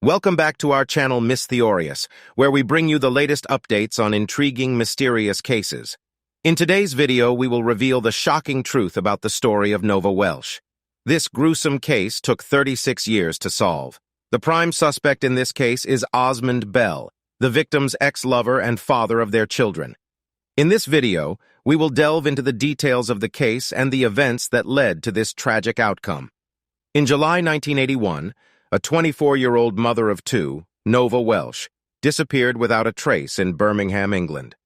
Welcome back to our channel MysTHEOrious, where we bring you the latest updates on intriguing, mysterious cases. In today's video, we will reveal the shocking truth about the story of Nova Welsh. This gruesome case took 36 years to solve. The prime suspect in this case is Osmond Bell, the victim's ex-lover and father of their children. In this video, we will delve into the details of the case and the events that led to this tragic outcome. In July 1981, a 24-year-old mother of two, Nova Welsh, disappeared without a trace in Birmingham, England.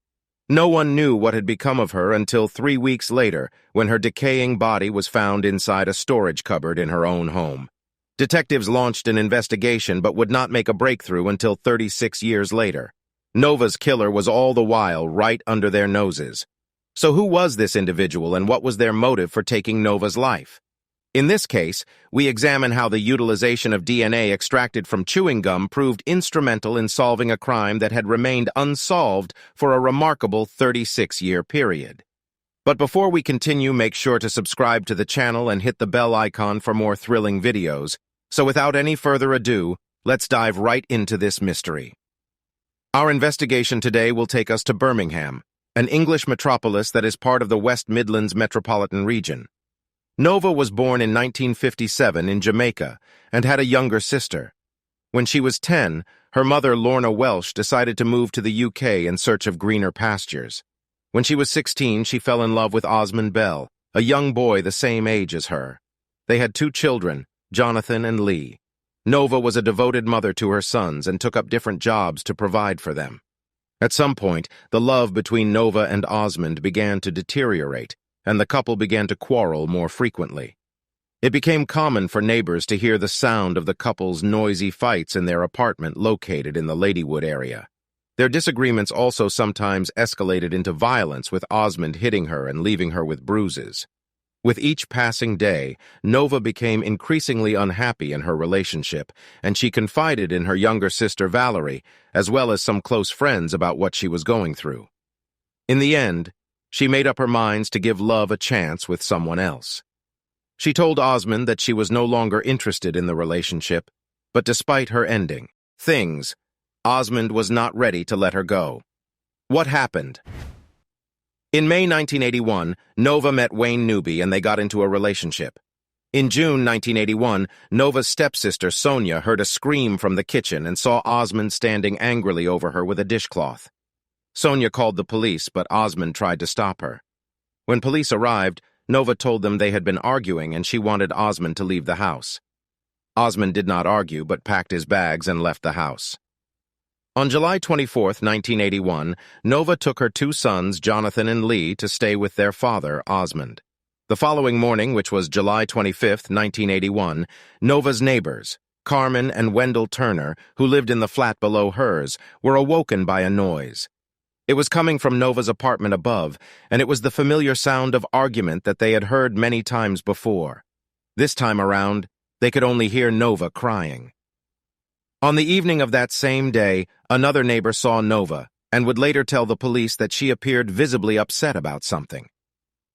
No one knew what had become of her until 3 weeks later, when her decaying body was found inside a storage cupboard in her own home. Detectives launched an investigation but would not make a breakthrough until 36 years later. Nova's killer was all the while right under their noses. So who was this individual and what was their motive for taking Nova's life? In this case, we examine how the utilization of DNA extracted from chewing gum proved instrumental in solving a crime that had remained unsolved for a remarkable 36-year period. But before we continue, make sure to subscribe to the channel and hit the bell icon for more thrilling videos. So without any further ado, let's dive right into this mystery. Our investigation today will take us to Birmingham, an English metropolis that is part of the West Midlands metropolitan region. Nova was born in 1957 in Jamaica and had a younger sister. When she was 10, her mother, Lorna Welsh, decided to move to the UK in search of greener pastures. When she was 16, she fell in love with Osmond Bell, a young boy the same age as her. They had 2 children, Jonathan and Lee. Nova was a devoted mother to her sons and took up different jobs to provide for them. At some point, the love between Nova and Osmond began to deteriorate, and the couple began to quarrel more frequently. It became common for neighbors to hear the sound of the couple's noisy fights in their apartment located in the Ladywood area. Their disagreements also sometimes escalated into violence, with Osmond hitting her and leaving her with bruises. With each passing day, Nova became increasingly unhappy in her relationship, and she confided in her younger sister Valerie, as well as some close friends, about what she was going through. In the end, she made up her mind to give love a chance with someone else. She told Osmond that she was no longer interested in the relationship, but despite her ending things, Osmond was not ready to let her go. What happened? In May 1981, Nova met Wayne Newby and they got into a relationship. In June 1981, Nova's stepsister Sonia heard a scream from the kitchen and saw Osmond standing angrily over her with a dishcloth. Sonia called the police, but Osmond tried to stop her. When police arrived, Nova told them they had been arguing and she wanted Osmond to leave the house. Osmond did not argue, but packed his bags and left the house. On July 24, 1981, Nova took her 2 sons, Jonathan and Lee, to stay with their father, Osmond. The following morning, which was July 25, 1981, Nova's neighbors, Carmen and Wendell Turner, who lived in the flat below hers, were awoken by a noise. It was coming from Nova's apartment above, and it was the familiar sound of argument that they had heard many times before. This time around, they could only hear Nova crying. On the evening of that same day, another neighbor saw Nova and would later tell the police that she appeared visibly upset about something.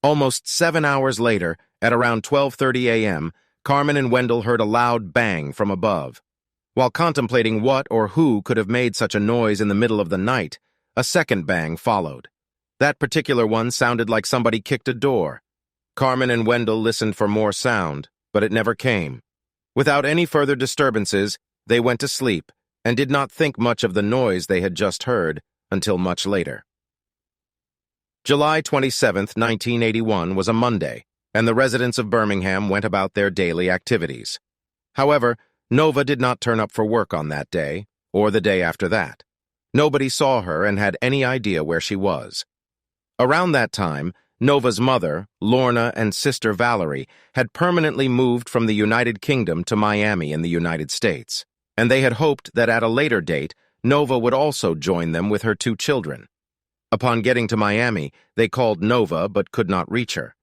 Almost 7 hours later, at around 12:30 a.m., Carmen and Wendell heard a loud bang from above. While contemplating what or who could have made such a noise in the middle of the night, a second bang followed. That particular one sounded like somebody kicked a door. Carmen and Wendell listened for more sound, but it never came. Without any further disturbances, they went to sleep and did not think much of the noise they had just heard until much later. July 27, 1981 was a Monday, and the residents of Birmingham went about their daily activities. However, Nova did not turn up for work on that day, or the day after that. Nobody saw her and had any idea where she was. Around that time, Nova's mother, Lorna, and sister Valerie had permanently moved from the United Kingdom to Miami in the United States, and they had hoped that at a later date, Nova would also join them with her 2 children. Upon getting to Miami, they called Nova but could not reach her.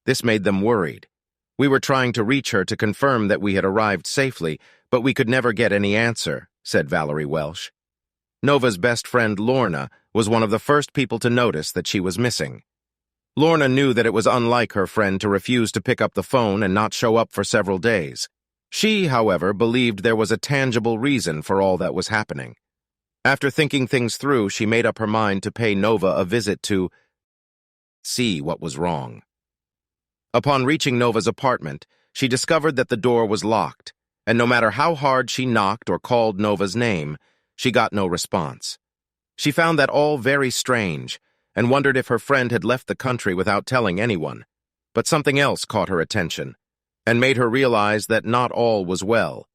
This made them worried. "We were trying to reach her to confirm that we had arrived safely, but we could never get any answer," said Valerie Welsh. Nova's best friend, Lorna, was one of the first people to notice that she was missing. Lorna knew that it was unlike her friend to refuse to pick up the phone and not show up for several days. She, however, believed there was a tangible reason for all that was happening. After thinking things through, she made up her mind to pay Nova a visit to see what was wrong. Upon reaching Nova's apartment, she discovered that the door was locked, and no matter how hard she knocked or called Nova's name, she got no response. She found that all very strange, and wondered if her friend had left the country without telling anyone. But something else caught her attention, and made her realize that not all was well.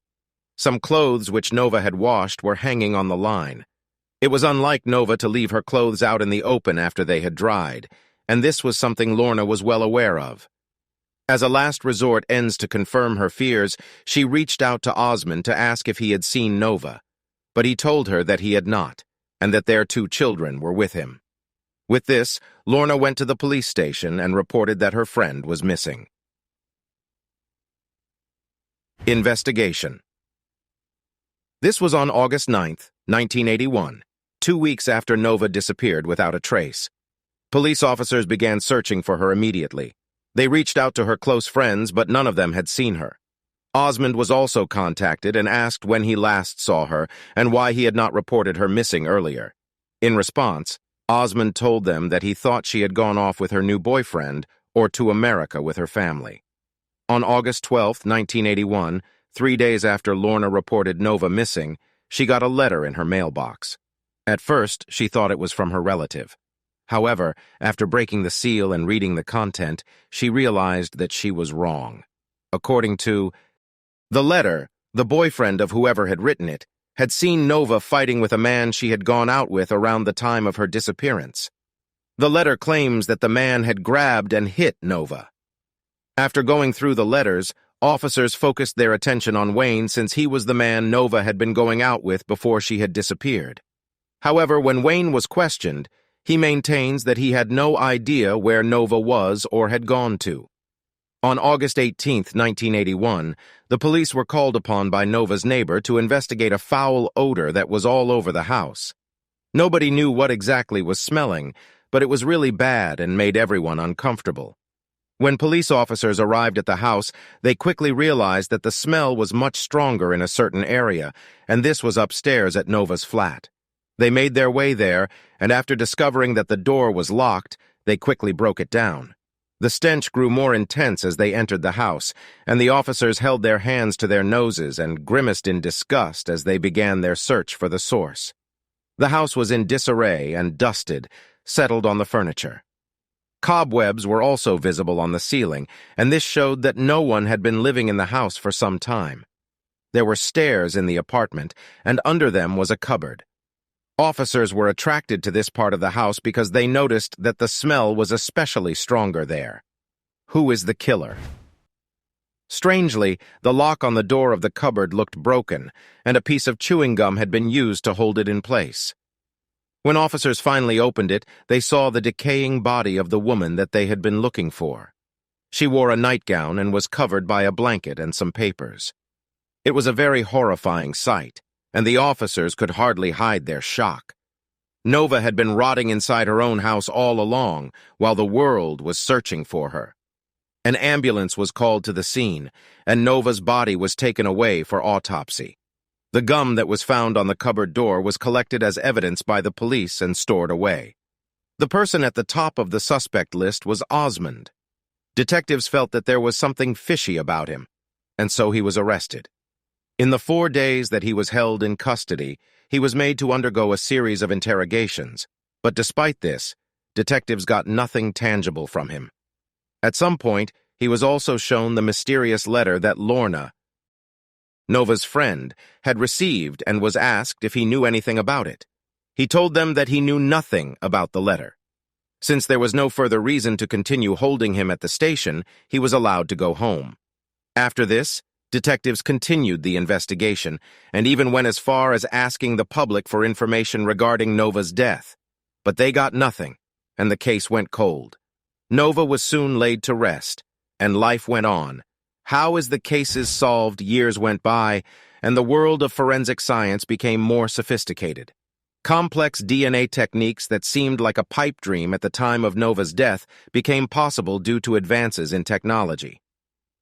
Some clothes which Nova had washed were hanging on the line. It was unlike Nova to leave her clothes out in the open after they had dried, and this was something Lorna was well aware of. As a last resort ends to confirm her fears, she reached out to Osmond to ask if he had seen Nova, but he told her that he had not, and that their 2 children were with him. With this, Lorna went to the police station and reported that her friend was missing. Investigation. This was on August 9th, 1981, 2 weeks after Nova disappeared without a trace. Police officers began searching for her immediately. They reached out to her close friends, but none of them had seen her. Osmond was also contacted and asked when he last saw her and why he had not reported her missing earlier. In response, Osmond told them that he thought she had gone off with her new boyfriend or to America with her family. On August 12, 1981, 3 days after Lorna reported Nova missing, she got a letter in her mailbox. At first, she thought it was from her relative. However, after breaking the seal and reading the content, she realized that she was wrong. According to the letter, the boyfriend of whoever had written it had seen Nova fighting with a man she had gone out with around the time of her disappearance. The letter claims that the man had grabbed and hit Nova. After going through the letters, officers focused their attention on Wayne since he was the man Nova had been going out with before she had disappeared. However, when Wayne was questioned, he maintains that he had no idea where Nova was or had gone to. On August 18, 1981, the police were called upon by Nova's neighbor to investigate a foul odor that was all over the house. Nobody knew what exactly was smelling, but it was really bad and made everyone uncomfortable. When police officers arrived at the house, they quickly realized that the smell was much stronger in a certain area, and this was upstairs at Nova's flat. They made their way there, and after discovering that the door was locked, they quickly broke it down. The stench grew more intense as they entered the house, and the officers held their hands to their noses and grimaced in disgust as they began their search for the source. The house was in disarray and dusted, settled on the furniture. Cobwebs were also visible on the ceiling, and this showed that no one had been living in the house for some time. There were stairs in the apartment, and under them was a cupboard. Officers were attracted to this part of the house because they noticed that the smell was especially stronger there. Who is the killer? Strangely, the lock on the door of the cupboard looked broken, and a piece of chewing gum had been used to hold it in place. When officers finally opened it, they saw the decaying body of the woman that they had been looking for. She wore a nightgown and was covered by a blanket and some papers. It was a very horrifying sight, and the officers could hardly hide their shock. Nova had been rotting inside her own house all along, while the world was searching for her. An ambulance was called to the scene, and Nova's body was taken away for autopsy. The gum that was found on the cupboard door was collected as evidence by the police and stored away. The person at the top of the suspect list was Osmond. Detectives felt that there was something fishy about him, and so he was arrested. In the 4 days that he was held in custody, he was made to undergo a series of interrogations, but despite this, detectives got nothing tangible from him. At some point, he was also shown the mysterious letter that Lorna, Nova's friend, had received and was asked if he knew anything about it. He told them that he knew nothing about the letter. Since there was no further reason to continue holding him at the station, he was allowed to go home. After this, detectives continued the investigation and even went as far as asking the public for information regarding Nova's death. But they got nothing, and the case went cold. Nova was soon laid to rest, and life went on. How as the cases solved, years went by, and the world of forensic science became more sophisticated. Complex DNA techniques that seemed like a pipe dream at the time of Nova's death became possible due to advances in technology.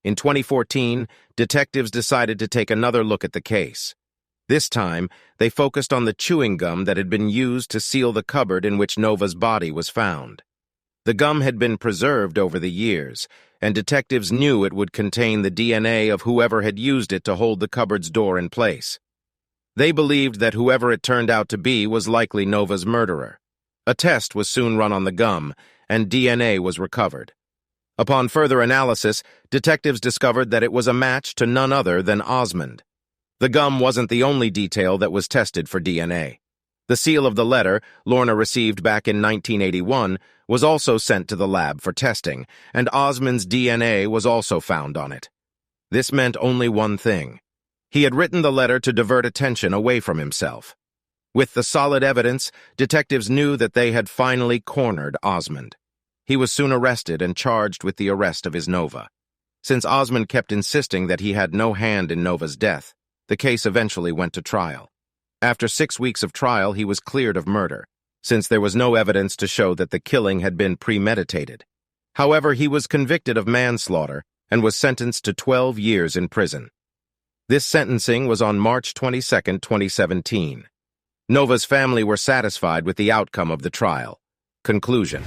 In 2014, detectives decided to take another look at the case. This time, they focused on the chewing gum that had been used to seal the cupboard in which Nova's body was found. The gum had been preserved over the years, and detectives knew it would contain the DNA of whoever had used it to hold the cupboard's door in place. They believed that whoever it turned out to be was likely Nova's murderer. A test was soon run on the gum, and DNA was recovered. Upon further analysis, detectives discovered that it was a match to none other than Osmond. The gum wasn't the only detail that was tested for DNA. The seal of the letter Lorna received back in 1981 was also sent to the lab for testing, and Osmond's DNA was also found on it. This meant only one thing. He had written the letter to divert attention away from himself. With the solid evidence, detectives knew that they had finally cornered Osmond. He was soon arrested and charged with the arrest of his Nova. Since Osmond kept insisting that he had no hand in Nova's death, the case eventually went to trial. After 6 weeks of trial, he was cleared of murder, since there was no evidence to show that the killing had been premeditated. However, he was convicted of manslaughter and was sentenced to 12 years in prison. This sentencing was on March 22, 2017. Nova's family were satisfied with the outcome of the trial. Conclusion.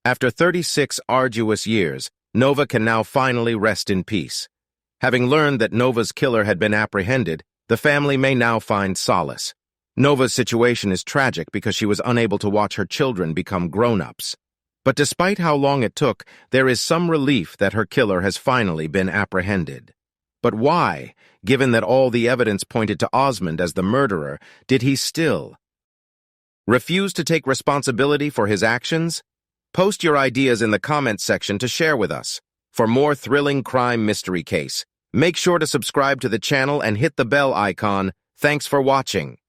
After 36 arduous years, Nova can now finally rest in peace. Having learned that Nova's killer had been apprehended, the family may now find solace. Nova's situation is tragic because she was unable to watch her children become grown-ups. But despite how long it took, there is some relief that her killer has finally been apprehended. But why, given that all the evidence pointed to Osmond as the murderer, did he still refuse to take responsibility for his actions? Post your ideas in the comments section to share with us. For more thrilling crime mystery case, make sure to subscribe to the channel and hit the bell icon. Thanks for watching.